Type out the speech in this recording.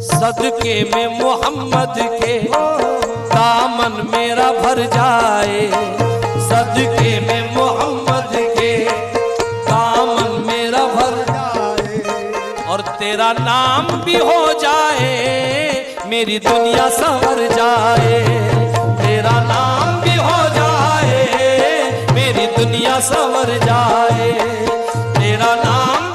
सदके में मोहम्मद के दामन मेरा भर जाए, सदके में मोहम्मद के दामन मेरा भर जाए, और तेरा नाम भी हो जाए मेरी दुनिया संवर जाए, तेरा नाम भी हो जाए मेरी दुनिया संवर जाए, तेरा नाम